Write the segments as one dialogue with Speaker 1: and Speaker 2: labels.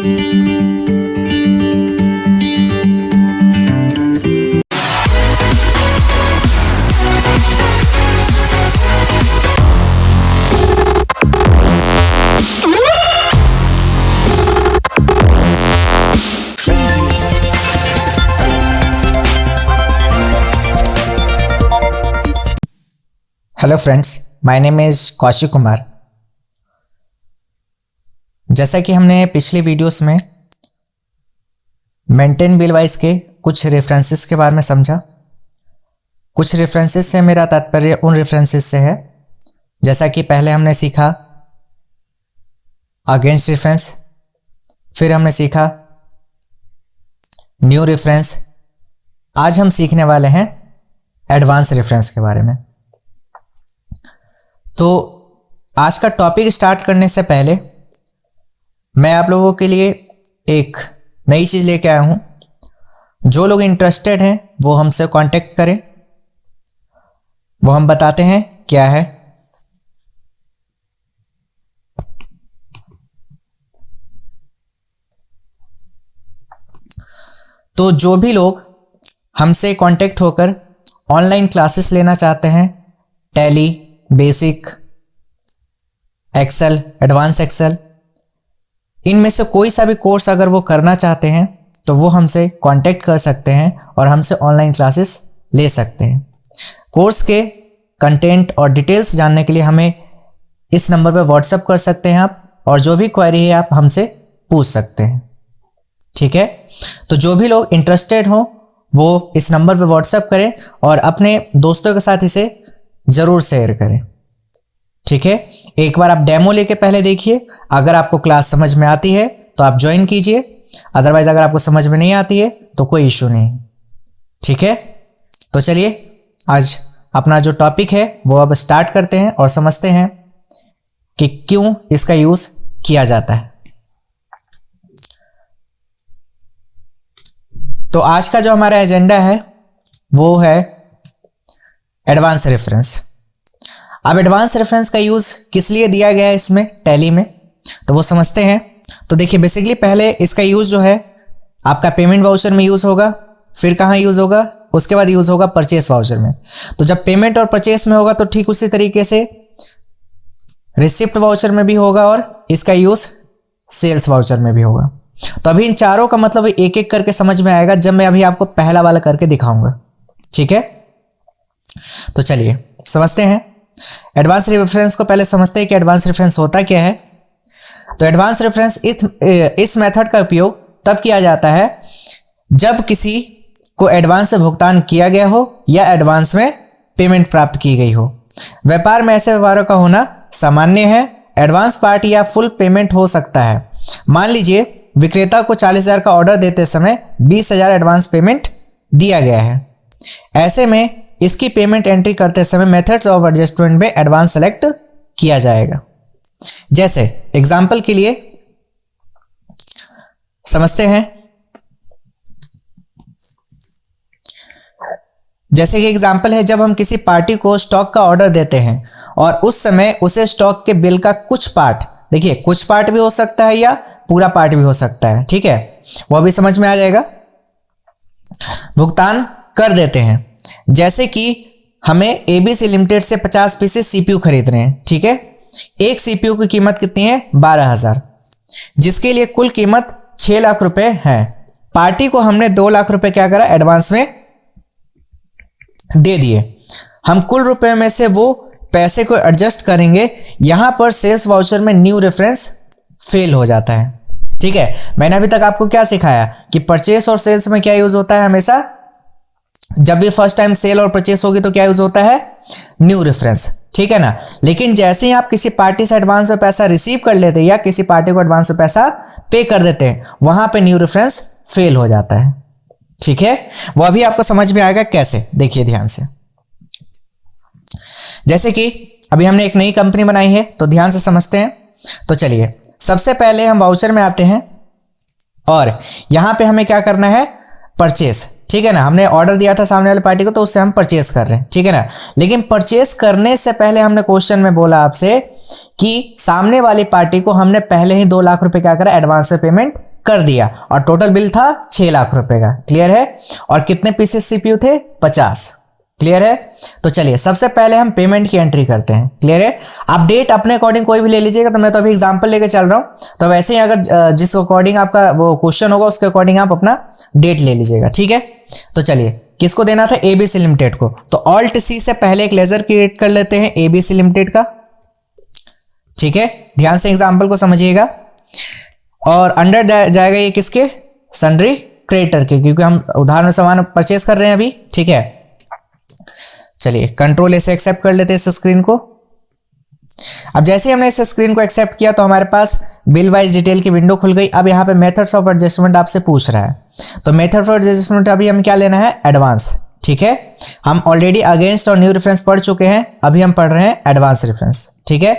Speaker 1: Hello friends, my name is Kaushik Kumar. जैसा कि हमने पिछली वीडियोस में मेंटेन बिलवाइज के कुछ रेफरेंसेस के बारे में समझा। कुछ रेफरेंसेस से मेरा तात्पर्य उन रेफरेंसेस से है जैसा कि पहले हमने सीखा अगेंस्ट रेफरेंस, फिर हमने सीखा न्यू रेफरेंस। आज हम सीखने वाले हैं एडवांस रेफरेंस के बारे में। तो आज का टॉपिक स्टार्ट करने से पहले मैं आप लोगों के लिए एक नई चीज़ लेके आया हूँ। जो लोग इंटरेस्टेड हैं वो हमसे कांटेक्ट करें, वो हम बताते हैं क्या है। तो जो भी लोग हमसे कांटेक्ट होकर ऑनलाइन क्लासेस लेना चाहते हैं, Tally, basic, Excel, advance Excel, इनमें से कोई सा भी कोर्स अगर वो करना चाहते हैं तो वो हमसे कांटेक्ट कर सकते हैं और हमसे ऑनलाइन क्लासेस ले सकते हैं। कोर्स के कंटेंट और डिटेल्स जानने के लिए हमें इस नंबर पर व्हाट्सएप कर सकते हैं आप, और जो भी क्वेरी है आप हमसे पूछ सकते हैं। ठीक है, तो जो भी लोग इंटरेस्टेड हो वो इस नंबर पर व्हाट्सएप करें और अपने दोस्तों के साथ इसे ज़रूर शेयर करें। ठीक है, एक बार आप डेमो लेके पहले देखिए। अगर आपको क्लास समझ में आती है तो आप ज्वाइन कीजिए, अदरवाइज अगर आपको समझ में नहीं आती है तो कोई इशू नहीं। ठीक है, तो चलिए आज अपना जो टॉपिक है वो अब स्टार्ट करते हैं और समझते हैं कि क्यों इसका यूज़ किया जाता है। तो आज का जो हमारा एजेंडा है वो है एडवांस रेफरेंस। अब एडवांस रेफरेंस का यूज़ किस लिए दिया गया है इसमें टैली में, तो वो समझते हैं। तो देखिए, बेसिकली पहले इसका यूज़ जो है आपका पेमेंट वाउचर में यूज़ होगा, फिर कहाँ यूज़ होगा, उसके बाद यूज़ होगा परचेस वाउचर में। तो जब पेमेंट और परचेस में होगा तो ठीक उसी तरीके से रिसिप्ट वाउचर में भी होगा और इसका यूज़ सेल्स वाउचर में भी होगा। तो अभी इन चारों का मतलब एक एक करके समझ में आएगा जब मैं अभी आपको पहला वाला करके दिखाऊंगा। ठीक है, तो चलिए समझते हैं एडवांस रेफरेंस को। पहले समझते हैं कि एडवांस रेफरेंस होता क्या है। तो एडवांस रेफरेंस इस मेथड का उपयोग तब किया जाता है जब किसी को एडवांस से भुगतान किया गया हो या एडवांस में पेमेंट प्राप्त की गई हो। व्यापार में ऐसे व्यवहारों का होना सामान्य है। एडवांस पार्ट या फुल पेमेंट हो सकता है। मान लीजिए विक्रेता को 40,000 का ऑर्डर देते समय 20,000 एडवांस पेमेंट दिया गया है। ऐसे में इसकी पेमेंट एंट्री करते समय मेथड्स ऑफ एडजस्टमेंट में एडवांस सेलेक्ट किया जाएगा। जैसे एग्जाम्पल के लिए समझते हैं, जैसे कि एग्जाम्पल है जब हम किसी पार्टी को स्टॉक का ऑर्डर देते हैं और उस समय उसे स्टॉक के बिल का कुछ पार्ट, देखिए कुछ पार्ट भी हो सकता है या पूरा पार्ट भी हो सकता है, ठीक है, वो भी समझ में आ जाएगा, भुगतान कर देते हैं। जैसे कि हमें ABC लिमिटेड से 50 पीसेस CPU खरीद रहे हैं। ठीक है, एक CPU की कीमत कितनी है, 12,000, जिसके लिए कुल कीमत 6 लाख रुपए है। पार्टी को हमने 2 लाख रुपए क्या करा, एडवांस में दे दिए। हम कुल रुपए में से वो पैसे को एडजस्ट करेंगे। यहां पर सेल्स वाउचर में न्यू रेफरेंस फेल हो जाता है। ठीक है, मैंने अभी तक आपको क्या सिखाया कि परचेस और सेल्स में क्या यूज होता है, हमेशा जब भी फर्स्ट टाइम सेल और परचेस होगी तो क्या यूज होता है, न्यू रेफरेंस। ठीक है ना, लेकिन जैसे ही आप किसी पार्टी से एडवांस में पैसा रिसीव कर लेते हैं या किसी पार्टी को एडवांस में पैसा पे कर देते हैं, वहां पे न्यू रेफरेंस फेल हो जाता है। ठीक है, वो अभी आपको समझ में आएगा कैसे, देखिए ध्यान से। जैसे कि अभी हमने एक नई कंपनी बनाई है तो ध्यान से समझते हैं। तो चलिए सबसे पहले हम वाउचर में आते हैं और यहां पे हमें क्या करना है, परचेस। ठीक है ना, हमने ऑर्डर दिया था सामने वाले पार्टी को तो उससे हम परचेस कर रहे हैं। ठीक है ना, लेकिन परचेस करने से पहले हमने क्वेश्चन में बोला आपसे कि सामने वाली पार्टी को हमने पहले ही 2 लाख रुपए क्या करा, एडवांस में पेमेंट कर दिया और टोटल बिल था 6 लाख रुपए का। क्लियर है? और कितने पीसेस सीपीयू थे? 50। क्लियर है? तो चलिए सबसे पहले हम पेमेंट की एंट्री करते हैं। क्लियर है? आप डेट अपने अकॉर्डिंग कोई भी ले लीजिएगा, तो मैं तो अभी एग्जांपल लेके चल रहा हूं, तो वैसे ही अगर जिस अकॉर्डिंग आपका वो क्वेश्चन होगा उसके अकॉर्डिंग आप अपना डेट ले लीजिएगा। ठीक है? तो चलिए किसको देना था? एबीसी लिमिटेड को। तो ऑल्ट सी से पहले एक लेजर क्रिएट कर लेते हैं एबीसी लिमिटेड का। ठीक है, ध्यान से एग्जांपल को समझिएगा। और अंडर जाएगा ये किसके? सन्ड्री क्रेडिटर के, क्योंकि हम उधार में सामान परचेस कर रहे हैं अभी। ठीक है, चलिए कंट्रोल ए से एक्सेप्ट कर लेते हैं इस स्क्रीन को। अब जैसे ही हमने इस स्क्रीन को एक्सेप्ट किया तो हमारे पास बिल वाइज डिटेल की विंडो खुल गई। अब यहाँ पे मेथड्स ऑफ एडजस्टमेंट आपसे पूछ रहा है, तो मेथड ऑफ एडजस्टमेंट अभी हम क्या लेना है? एडवांस। ठीक है, हम ऑलरेडी अगेंस्ट और न्यू रेफरेंस पढ़ चुके हैं, अभी हम पढ़ रहे हैं एडवांस रेफरेंस। ठीक है,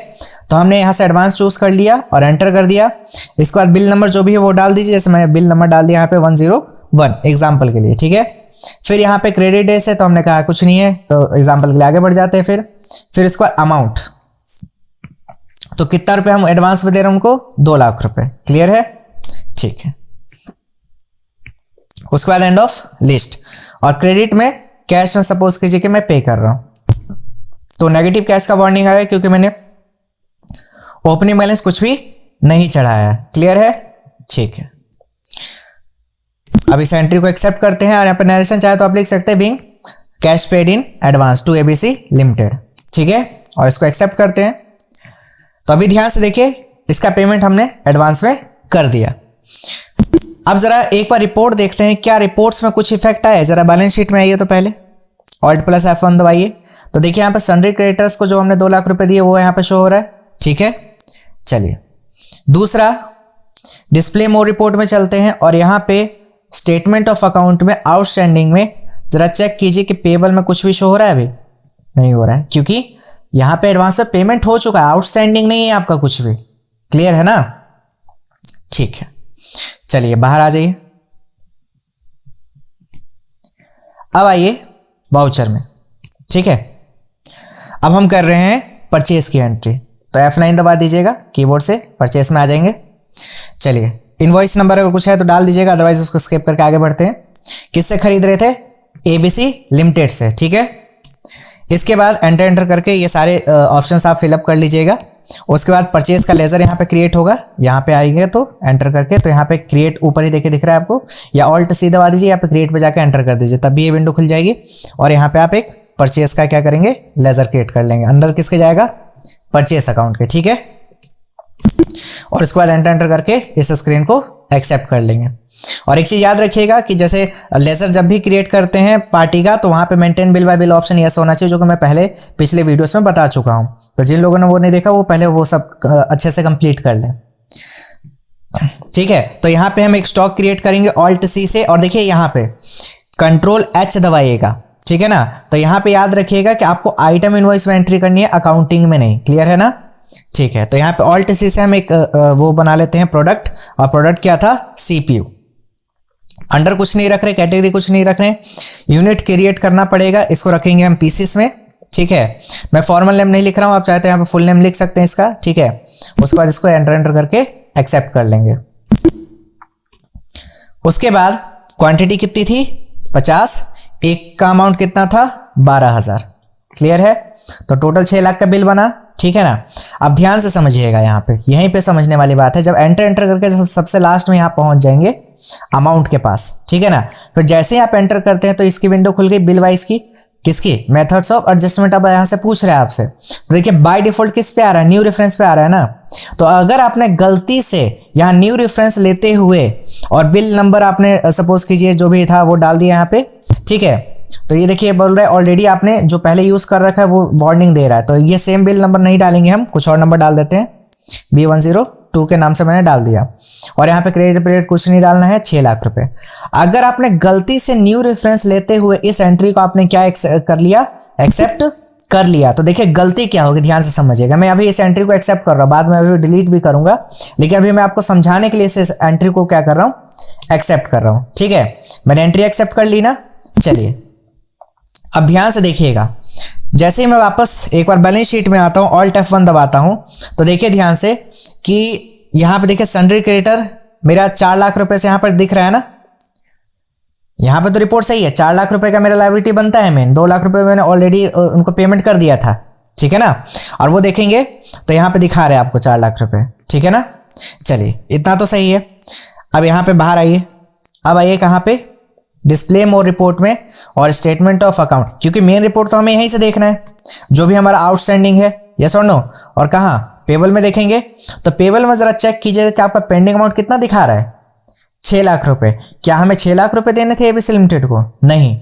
Speaker 1: तो हमने यहाँ से एडवांस चूज कर लिया और एंटर कर दिया। इसके बाद बिल नंबर जो भी है वो डाल दीजिए, जैसे मैंने बिल नंबर डाल दिया यहाँ पे 101 एग्जाम्पल के लिए। ठीक है, फिर यहाँ पे क्रेडिट डेज है तो हमने कहा कुछ नहीं है, तो एग्जाम्पल के लिए आगे बढ़ जाते हैं। फिर इसके बाद अमाउंट, तो कितना रुपए हम एडवांस में दे रहे हैं उनको? 2 लाख रुपए। क्लियर है? ठीक है, उसके बाद एंड ऑफ लिस्ट। और क्रेडिट में कैश में सपोज कीजिए कि मैं पे कर रहा हूं, तो नेगेटिव कैश का वार्निंग आएगा क्योंकि मैंने ओपनिंग बैलेंस कुछ भी नहीं चढ़ाया है। क्लियर है? ठीक है, अब इस एंट्री को एक्सेप्ट करते हैं और यहाँ पे नरेशन चाहे तो आप लिख सकते हैं being cash paid in advance to ABC limited. ठीक है, और इसको एक्सेप्ट करते हैं। तो अभी ध्यान से देखिए, इसका पेमेंट हमने एडवांस में कर दिया। अब जरा एक बार रिपोर्ट देखते हैं, क्या रिपोर्ट्स में कुछ इफेक्ट आया? जरा बैलेंस शीट में आइए, तो पहले ऑल्ट प्लस F1 दबाइए। तो देखिए यहाँ पे सन्ड्री क्रेडिटर्स को जो हमने 2 लाख रुपए दिए वो यहाँ पे शो हो रहा है। ठीक है, चलिए दूसरा डिस्प्ले मोर रिपोर्ट में चलते हैं और यहाँ पे स्टेटमेंट ऑफ अकाउंट में आउटस्टैंडिंग में जरा चेक कीजिए कि पेबल में कुछ भी शो हो रहा है? अभी नहीं हो रहा है, क्योंकि यहाँ पे एडवांस में पेमेंट हो चुका है, आउटस्टैंडिंग नहीं है आपका कुछ भी। क्लियर है ना? ठीक है, चलिए बाहर आ जाइए। अब आइए वाउचर में। ठीक है, अब हम कर रहे हैं परचेस की एंट्री, तो F9 दबा दीजिएगा कीबोर्ड से, परचेस में आ जाएंगे। चलिए इनवॉइस नंबर अगर कुछ है तो डाल दीजिएगा, अदरवाइज उसको स्किप करके आगे बढ़ते हैं। किससे खरीद रहे थे? एबीसी लिमिटेड से। ठीक है, इसके बाद एंटर करके ये सारे ऑप्शंस आप फिलअप कर लीजिएगा। उसके बाद परचेज का लेजर यहाँ पे क्रिएट होगा, यहाँ पे आएंगे तो एंटर करके, तो यहाँ पे क्रिएट ऊपर ही देखिए दिख रहा है आपको, या ऑल्ट सी दबा दीजिए, यहाँ पे क्रिएट पे जाके एंटर कर दीजिए, तब भी ये विंडो खुल जाएगी। और यहाँ पे आप एक परचेज का क्या करेंगे? लेजर क्रिएट कर लेंगे। अंडर किसके जाएगा? परचेज अकाउंट के। ठीक है, और इसके बाद एंटर करके इस स्क्रीन को एक्सेप्ट कर लेंगे। और एक चीज याद रखिएगा कि जैसे लेजर जब भी क्रिएट करते हैं पार्टी का, तो वहां पे maintain bill bye bill option yes होना चाहिए, जो कि मैं पहले पिछले वीडियोस में बता चुका हूं। तो जिन लोगों ने वो नहीं देखा वो पहले वो सब अच्छे से कंप्लीट कर लें। ठीक है, तो यहाँ पे हम एक स्टॉक क्रिएट करेंगे ऑल्ट सी से, और देखिए यहाँ पे कंट्रोल H दबाइएगा। ठीक है ना? तो यहाँ पे याद रखिएगा कि आपको आइटम इनवॉइस में एंट्री करनी है, अकाउंटिंग में नहीं। क्लियर है ना? ठीक है, तो यहाँ पे ऑल्ट सी से हम एक वो बना लेते हैं प्रोडक्ट, और प्रोडक्ट क्या था? CPU। अंडर कुछ नहीं रख रहे, कैटेगरी कुछ नहीं रख रहे, यूनिट क्रिएट करना पड़ेगा, इसको रखेंगे हम पीसीस में। ठीक है, मैं फॉर्मल नेम नहीं लिख रहा हूं, आप चाहते हैं यहाँ पे फुल नेम लिख सकते हैं इसका। ठीक है, उसके बाद इसको एंटर करके एक्सेप्ट कर लेंगे। उसके बाद क्वांटिटी कितनी थी? 50। एक का अमाउंट कितना था? 12,000। क्लियर है? तो टोटल 6 लाख का बिल बना। ठीक है ना? अब ध्यान से समझिएगा, यहाँ पे यहीं पे समझने वाली बात है। जब एंटर करके सबसे लास्ट में यहाँ पहुंच जाएंगे अमाउंट के पास। ठीक है ना? फिर जैसे ही आप एंटर करते हैं तो इसकी विंडो खुल गई बिल वाइज की। किसकी? Methods of adjustment. अब यहाँ से पूछ रहा है आपसे, तो देखिए बाय डिफॉल्ट किस पे आ रहा है? न्यू रेफरेंस पे आ रहा है ना। तो अगर आपने गलती से यहाँ न्यू रेफरेंस लेते हुए और बिल नंबर आपने सपोज कीजिए जो भी था वो डाल दिया यहाँ पे। ठीक है, तो ये देखिए बोल रहा है ऑलरेडी आपने जो पहले यूज कर रखा है वो वार्निंग दे रहा है, तो ये सेम बिल नंबर नहीं डालेंगे, हम कुछ और नंबर डाल देते हैं। B102 के नाम से मैंने डाल दिया, और यहाँ पे क्रेडिट पीरियड कुछ नहीं डालना है, 6 लाख रुपए। अगर आपने गलती से न्यू रेफरेंस लेते हुए इस एंट्री को आपने क्या कर लिया? एक्सेप्ट कर लिया, तो देखिए गलती क्या होगी, ध्यान से समझिएगा। मैं अभी इस एंट्री को एक्सेप्ट कर रहा हूँ, बाद में अभी डिलीट भी करूंगा, लेकिन अभी मैं आपको समझाने के लिए इस एंट्री को क्या कर रहा हूँ? एक्सेप्ट कर रहा हूँ। ठीक है, मैंने एंट्री एक्सेप्ट कर ली ना। चलिए अब ध्यान से देखिएगा, जैसे ही मैं वापस एक बार बैलेंस शीट में आता हूँ, ऑल्ट F1 दबाता हूँ, तो देखिए ध्यान से कि यहाँ पे देखिए सन्ड्री क्रेडिटर मेरा 4 लाख रुपए से यहाँ पर दिख रहा है ना, यहाँ पे तो रिपोर्ट सही है, 4 लाख रुपए का मेरा लायबिलिटी बनता है मेन, 2 लाख रुपए मैंने ऑलरेडी उनको पेमेंट कर दिया था, ठीक है ना। और वो देखेंगे तो यहाँ पे दिखा रहे हैं आपको 4 लाख रुपए, ठीक है ना। चलिए इतना तो सही है। अब यहाँ पे बाहर आइए, अब आइए कहाँ पे, डिस्प्ले मोर रिपोर्ट में और स्टेटमेंट ऑफ अकाउंट, क्योंकि मेन रिपोर्ट तो हमें यहीं से देखना है जो भी हमारा आउटस्टैंडिंग है, यस और नो। और कहाँ, पेबल में देखेंगे तो पेबल में जरा चेक कीजिए कि आपका पेंडिंग अमाउंट कितना दिखा रहा है, 6 लाख रुपए। क्या हमें 6 लाख रुपए देने थे एबीसी लिमिटेड को? नहीं,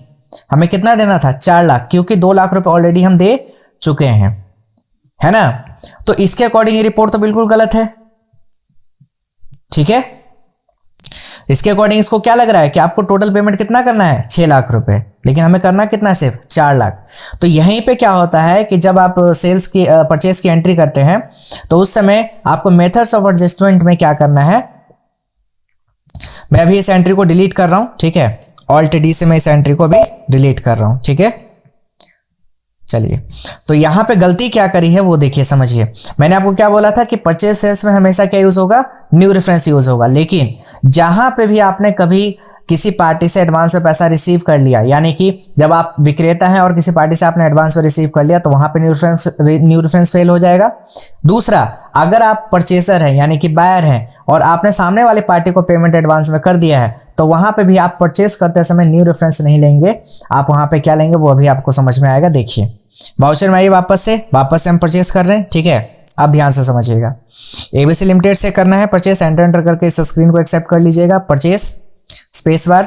Speaker 1: हमें कितना देना था, 4 लाख, क्योंकि 2 लाख रुपए ऑलरेडी हम दे चुके हैं, है ना। तो इसके अकॉर्डिंग ये रिपोर्ट तो बिल्कुल गलत है, ठीक है। इसके अकॉर्डिंग इसको क्या लग रहा है कि आपको टोटल पेमेंट कितना करना है, 6 लाख रुपए, लेकिन हमें करना कितना, सिर्फ 4 लाख। तो यहीं पे क्या होता है कि जब आप सेल्स की परचेस की एंट्री करते हैं तो उस समय आपको मेथड्स ऑफ एडजस्टमेंट में क्या करना है, मैं अभी इस एंट्री को डिलीट कर रहा हूं, ठीक है, ऑल्ट डी से मैं इस एंट्री को अभी डिलीट कर रहा हूं, ठीक है। चलिए, तो यहां पे गलती क्या करी है वो देखिए, समझिए। मैंने आपको क्या बोला था कि परचेज सेल्स में हमेशा क्या यूज होगा, न्यू रेफरेंस यूज होगा, लेकिन जहां पे भी आपने कभी किसी पार्टी से एडवांस में पैसा रिसीव कर लिया, यानी कि जब आप विक्रेता हैं और किसी पार्टी से आपने एडवांस में रिसीव कर लिया, तो वहां पे न्यू रेफरेंस फेल हो जाएगा। दूसरा, अगर आप परचेसर हैं यानी कि बायर हैं और आपने सामने वाले पार्टी को पेमेंट एडवांस में कर दिया है, तो वहां पे भी आप परचेस करते समय न्यू रेफरेंस नहीं लेंगे, आप वहां पे क्या लेंगे वो अभी आपको समझ में आएगा। देखिए, वाउचर में आइए, वापस से हम परचेस कर रहे हैं, ठीक है। अब ध्यान से समझिएगा, एबीसी लिमिटेड से करना है परचेस, एंटर करके इस स्क्रीन को एक्सेप्ट कर लीजिएगा। परचेस स्पेस बार,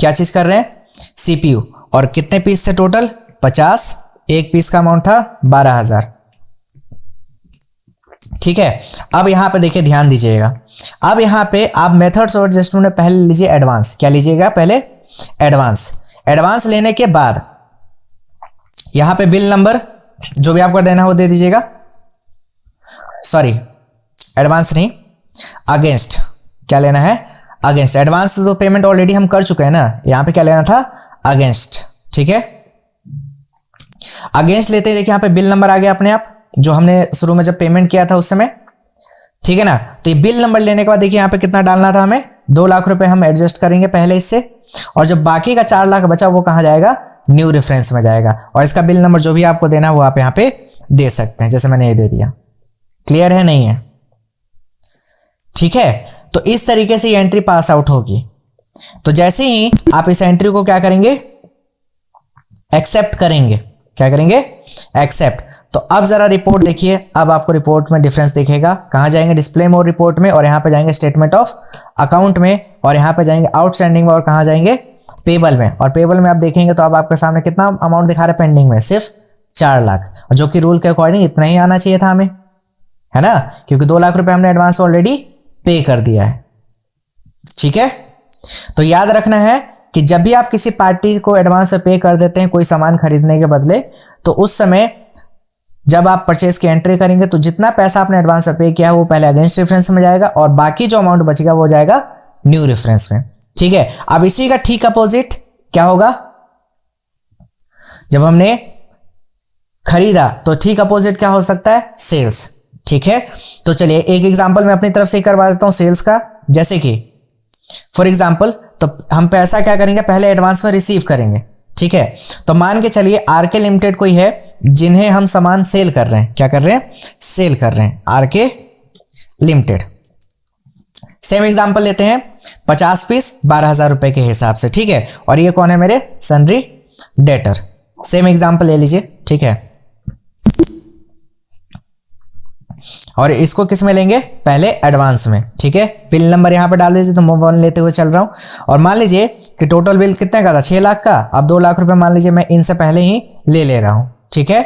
Speaker 1: क्या चीज कर रहे हैं, सीपीयू, और कितने पीस थे टोटल, 50, एक पीस का अमाउंट था 12,000, ठीक है। अब यहां पे देखिए, ध्यान दीजिएगा, अब यहां पे आप मेथड्स और एडजस्टमेंट में पहले लीजिए एडवांस, क्या लीजिएगा, पहले एडवांस लेने के बाद यहां पे बिल नंबर जो भी आपको देना है वो दे दीजिएगा, सॉरी एडवांस नहीं, अगेंस्ट, क्या लेना है, अगेंस्ट। एडवांस तो पेमेंट ऑलरेडी हम कर चुके हैं ना, यहां पे क्या लेना था, अगेंस्ट, ठीक है। अगेंस्ट लेते ही देखिए यहां पे बिल नंबर आ गया अपने आप, जो हमने शुरू में जब पेमेंट किया था उस समय, ठीक है ना। तो ये बिल नंबर लेने के बाद देखिए यहां पे कितना डालना था हमें, 2 लाख रुपए हम एडजस्ट करेंगे पहले इससे, और जो बाकी का 4 लाख बचा वो कहां जाएगा, न्यू रेफरेंस में जाएगा। और इसका बिल नंबर जो भी आपको देना है वो आप यहां पे दे सकते हैं, जैसे मैंने ये दे दिया। क्लियर है, नहीं है, ठीक है। तो इस तरीके से ये एंट्री पास आउट होगी। तो जैसे ही आप इस एंट्री को क्या करेंगे, एक्सेप्ट करेंगे, क्या करेंगे, एक्सेप्ट। तो अब जरा रिपोर्ट देखिए, अब आपको रिपोर्ट में डिफरेंस दिखेगा। कहां जाएंगे, डिस्प्ले मोर रिपोर्ट में, और यहां पे जाएंगे स्टेटमेंट ऑफ अकाउंट में, और यहां पे जाएंगे आउटस्टैंडिंग में, और कहां जाएंगे, पेबल में। और पेबल में आप देखेंगे तो अब आपके सामने कितना अमाउंट दिखा रहा है पेंडिंग में, सिर्फ 4 लाख, और जो कि रूल के अकॉर्डिंग इतना ही आना चाहिए था हमें, है ना, क्योंकि 2 लाख रुपए हमने एडवांस ऑलरेडी पे कर दिया है, ठीक है। तो याद रखना है कि जब भी आप किसी पार्टी को एडवांस में पे कर देते हैं कोई सामान खरीदने के बदले, तो उस समय जब आप परचेज की एंट्री करेंगे तो जितना पैसा आपने एडवांस में पे किया है वो पहले अगेंस्ट रेफरेंस में जाएगा, और बाकी जो अमाउंट बचेगा वो जाएगा न्यू रेफरेंस में, ठीक है। अब इसी का ठीक अपोजिट क्या होगा, जब हमने खरीदा तो ठीक अपोजिट क्या हो सकता है, सेल्स, ठीक है। तो चलिए एक एग्जांपल मैं अपनी तरफ से करवा देता हूं सेल्स का, जैसे कि फॉर एग्जांपल, तो हम पैसा क्या करेंगे, पहले एडवांस में रिसीव करेंगे, ठीक है। तो मान के चलिए आरके लिमिटेड कोई है जिन्हें हम सामान सेल कर रहे हैं, क्या कर रहे हैं, सेल कर रहे हैं, आरके लिमिटेड। सेम एग्जांपल लेते हैं, 50 पीस 12,000 रुपए के हिसाब से, ठीक है। और ये कौन है, मेरे सन्ड्री डेटर। सेम एग्जांपल ले लीजिए, ठीक है। और इसको किस में लेंगे, पहले एडवांस में, ठीक है। बिल नंबर यहां पे डाल दीजिए, तो मैं 1 लेते हुए चल रहा हूं। और मान लीजिए कि टोटल बिल कितने का था, 6 लाख का। अब 2 लाख रुपए मान लीजिए मैं इनसे पहले ही ले रहा हूं, ठीक है।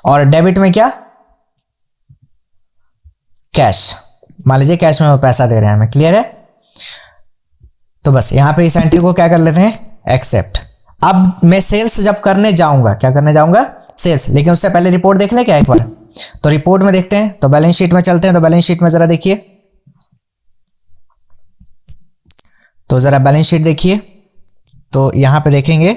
Speaker 1: और डेबिट में क्या, कैश, मान लीजिए कैश में वो पैसा दे रहे हैं हमें, क्लियर है। तो बस यहां पे इस एंट्री को क्या कर लेते हैं, एक्सेप्ट। अब मैं सेल्स जब करने जाऊंगा, क्या करने जाऊंगा, सेल्स, लेकिन उससे पहले रिपोर्ट देख ले क्या एक बार। तो रिपोर्ट में देखते हैं, तो बैलेंस शीट में चलते हैं। तो बैलेंस शीट में जरा देखिए, तो जरा बैलेंस शीट देखिए, तो यहां पे देखेंगे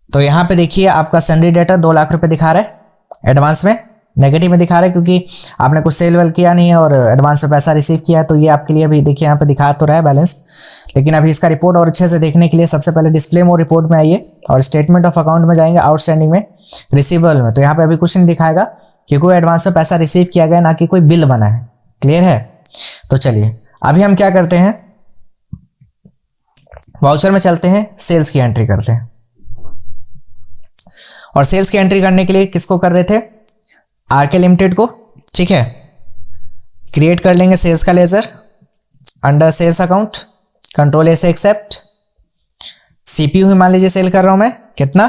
Speaker 1: तो यहां पे देखिए आपका सन्ड्री डेटर 2 लाख रुपए दिखा रहा है एडवांस में, नेगेटिव में दिखा रहा है क्योंकि आपने कुछ सेल वेल किया नहीं है और एडवांस में पैसा रिसीव किया है, तो ये आपके लिए अभी देखिए यहाँ पे दिखा तो रहा है बैलेंस। लेकिन अभी इसका रिपोर्ट और अच्छे से देखने के लिए सबसे पहले डिस्प्ले मोड रिपोर्ट में आइए और स्टेटमेंट ऑफ अकाउंट में जाएंगे, आउटस्टैंडिंग में, रिसीवेबल में। तो यहाँ पे अभी कुछ नहीं दिखाएगा कि कोई एडवांस में पैसा रिसीव किया गया, ना कि कोई बिल बना है। क्लियर है? तो चलिए अभी हम क्या करते हैं, वाउचर में चलते हैं, सेल्स की एंट्री करते हैं। और सेल्स की एंट्री करने के लिए किसको कर रहे थे, आरके लिमिटेड को। ठीक है, क्रिएट कर लेंगे सेल्स का ledger, under sales account, control A से एक्सेप्ट। सीपीयू ही मान लीजिए सेल कर रहा हूं मैं, कितना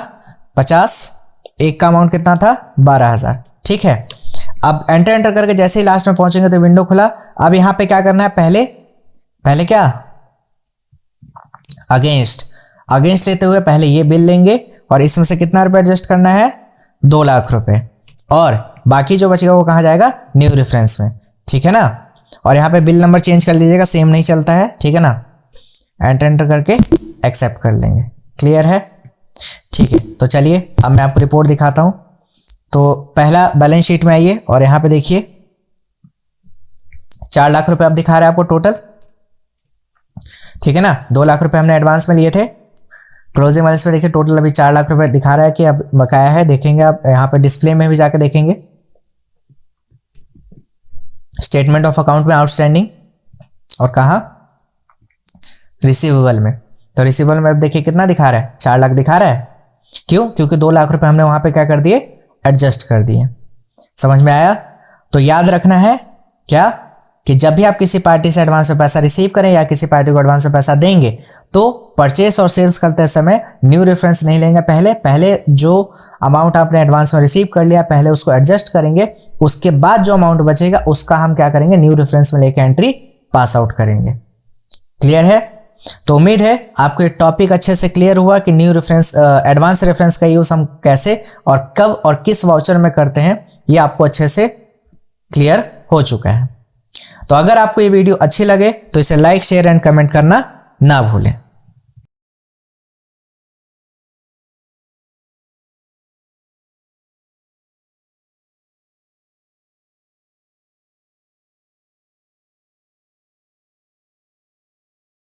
Speaker 1: 50, एक का अमाउंट कितना था 12,000। ठीक है, अब एंटर करके जैसे ही लास्ट में पहुंचेंगे तो विंडो खुला। अब यहां पे क्या करना है, पहले क्या, अगेंस्ट लेते हुए पहले ये बिल लेंगे और इसमें से कितना रुपए एडजस्ट करना है, 2 लाख रुपए, और बाकी जो बचेगा वो कहाँ जाएगा, न्यू रेफरेंस में। ठीक है ना, और यहाँ पे बिल नंबर चेंज कर लीजिएगा, सेम नहीं चलता है। ठीक है ना, एंटर करके एक्सेप्ट कर लेंगे। क्लियर है? ठीक है, तो चलिए अब मैं आपको रिपोर्ट दिखाता हूँ। तो पहला बैलेंस शीट में आइए और यहाँ पे देखिए 4 लाख रुपए अब दिखा रहा है आपको टोटल। ठीक है ना, 2 लाख रुपए हमने एडवांस में लिए थे। क्लोजिंग बैलेंस में देखिए टोटल अभी 4 लाख रुपए दिखा रहा है कि अब बकाया है। देखेंगे आप यहाँ पे डिस्प्ले में भी जाके देखेंगे, स्टेटमेंट ऑफ अकाउंट में आउटस्टैंडिंग, और कहा रिसीवेबल में। तो रिसीवेबल में अब देखिए कितना दिखा रहा है, 4 लाख दिखा रहा है। क्यों? क्योंकि 2 लाख रुपए हमने वहां पे क्या कर दिए, एडजस्ट कर दिए। समझ में आया? तो याद रखना है क्या, कि जब भी आप किसी पार्टी से एडवांस में पैसा रिसीव करें या किसी पार्टी को एडवांस में पैसा देंगे तो परचेस और सेल्स करते समय न्यू रेफरेंस नहीं लेंगे। पहले जो अमाउंट आपने एडवांस में रिसीव कर लिया पहले उसको एडजस्ट करेंगे, उसके बाद जो अमाउंट बचेगा उसका हम क्या करेंगे, न्यू रेफरेंस में लेके एंट्री पास आउट करेंगे। क्लियर है? तो उम्मीद है आपको ये टॉपिक अच्छे से क्लियर हुआ कि न्यू रेफरेंस, एडवांस रेफरेंस का यूज हम कैसे और कब और किस वाउचर में करते हैं, ये आपको अच्छे से क्लियर हो चुका है। तो अगर आपको ये वीडियो अच्छी लगे तो इसे लाइक, शेयर एंड कमेंट करना ना भूलें।